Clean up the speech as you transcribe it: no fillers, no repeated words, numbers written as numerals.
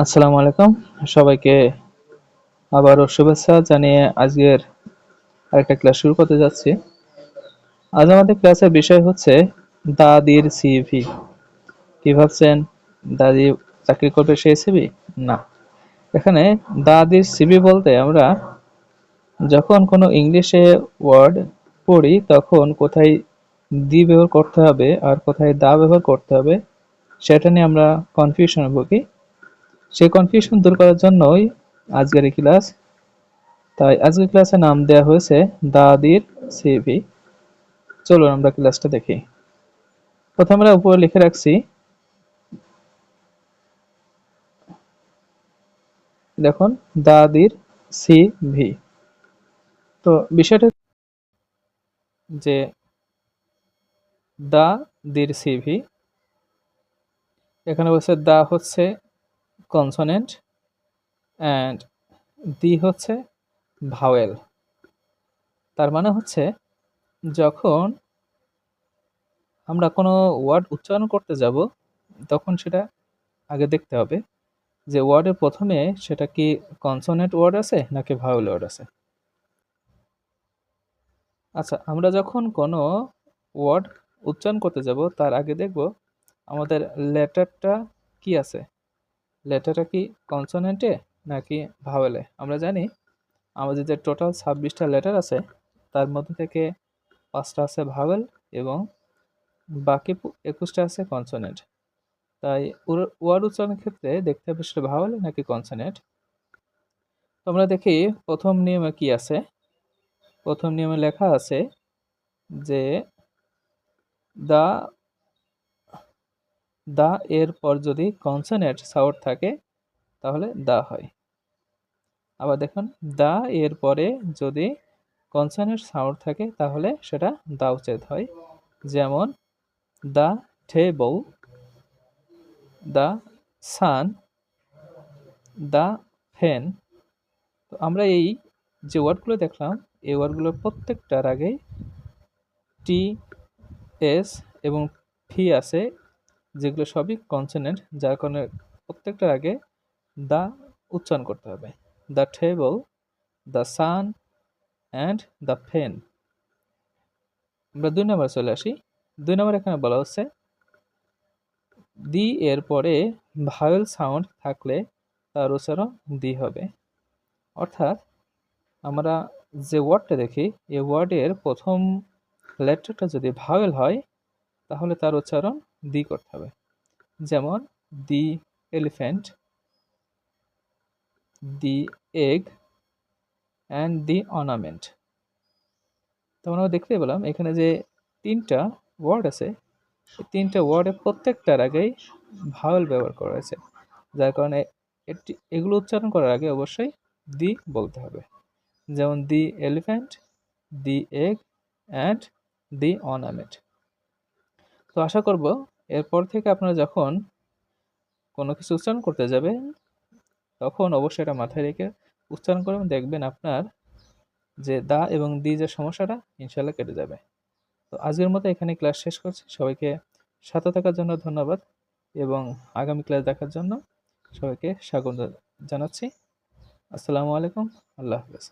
আসসালামু আলাইকুম। সবাইকে আবারও শুভেচ্ছা জানিয়ে আজকের আরেকটা ক্লাস শুরু করতে যাচ্ছি। আজ আমাদের ক্লাসের বিষয় হচ্ছে দাদির সিভি। কি ভাবছেন, দাদি চাকরি করবে সেই সিভি? না, এখানে দাদির সিভি বলতে আমরা যখন কোনো ইংলিশে ওয়ার্ড পড়ি তখন কোথায় দি ব্যবহার করতে হবে আর কোথায় দা ব্যবহার করতে হবে সেটা নিয়ে আমরা কনফিউশনে ভুগি। সেই কনফিউশন দূর করার জন্যই আজকের এই ক্লাস। তাই আজকের ক্লাসে নাম দেওয়া হয়েছে দাদির সিভি। চলুন আমরা ক্লাসটা দেখি। প্রথমে আমরা উপরে লিখে রাখছি, দেখুন, দাদির সিভি। তো বিষয়টা যে দাদির সিভি, এখানে বলছে দা হচ্ছে কনসোনেন্ট অ্যান্ড দি হচ্ছে ভাওয়েল। তার মানে হচ্ছে যখন আমরা কোনো ওয়ার্ড উচ্চারণ করতে যাব তখন সেটা আগে দেখতে হবে যে ওয়ার্ডের প্রথমে সেটা কি কনসোনেন্ট ওয়ার্ড আছে নাকি ভাওয়েল ওয়ার্ড আছে। আচ্ছা, আমরা যখন কোনো ওয়ার্ড উচ্চারণ করতে যাব তার আগে দেখব আমাদের লেটারটা কি আছে, লেটারটা কি কনসোনেন্টে নাকি ভাওয়েলে। আমরা জানি আমাদের যে টোটাল 26টা লেটার আছে তার মধ্যে থেকে 5টা আছে ভাওয়েল এবং বাকি 21টা আছে কনসোনেন্ট। তাই ওয়ার্ড উচ্চারণের ক্ষেত্রে দেখতে হবে সেটা ভাওয়েল নাকি কনসোনেন্ট। তো আমরা দেখি প্রথম নিয়মে কি আছে। প্রথম নিয়মে লেখা আছে যে দা দা এর পর যদি কনসোনেন্ট সাউন্ড থাকে তাহলে দা হয়। আবার দেখুন, দা এর পরে যদি কনসোনেন্ট সাউন্ড থাকে তাহলে সেটা দা উচ্চারিত হয়। যেমন দা টেবল, দা সান, দা ফ্যান। তো আমরা এই যে ওয়ার্ডগুলো দেখলাম এই ওয়ার্ডগুলোর প্রত্যেকটার আগে টি, এস এবং ফি আছে, যেগুলো সবই কনসোনেন্ট, যার কারণে প্রত্যেকটার আগে দা উচ্চারণ করতে হবে। The table, the sun and the fan. আমরা 2 নম্বরে চলে আসি। 2 নম্বরে এখানে বলা হচ্ছে দি এর পরে ভাওয়েল সাউন্ড থাকলে তার উচ্চারণ দি হবে। অর্থাৎ আমরা যে ওয়ার্ডটা দেখি এই ওয়ার্ডের প্রথম লেটারটা যদি ভাওয়েল হয় তাহলে তার উচ্চারণ দি করতে হবে। যেমন the elephant, the egg and the ornament. তো আমরা দেখতে পেলাম এখানে যে 3টা ওয়ার্ড আছে এই 3টা ওয়ার্ডের প্রত্যেকটার আগেই ভাওয়েল ব্যবহার করা হয়েছে, যার কারণে এগুলো উচ্চারণ করার আগে অবশ্যই দি বলতে হবে। যেমন the elephant, the egg and the ornament. তো আশা করব এরপর থেকে আপনারা যখন কোনো কিছু উচ্চারণ করতে যাবেন তখন অবশ্যই এটা মাথায় রেখে উচ্চারণ করবেন, দেখবেন আপনার যে দা এবং দি যে সমস্যাটা ইনশাল্লাহ কেটে যাবে। তো আজকের মতো এখানে ক্লাস শেষ করছি। সবাইকে সাথে থাকার জন্য ধন্যবাদ এবং আগামী ক্লাস দেখার জন্য সবাইকে স্বাগত জানাচ্ছি। আসসালামু আলাইকুম। আল্লাহ হাফেজ।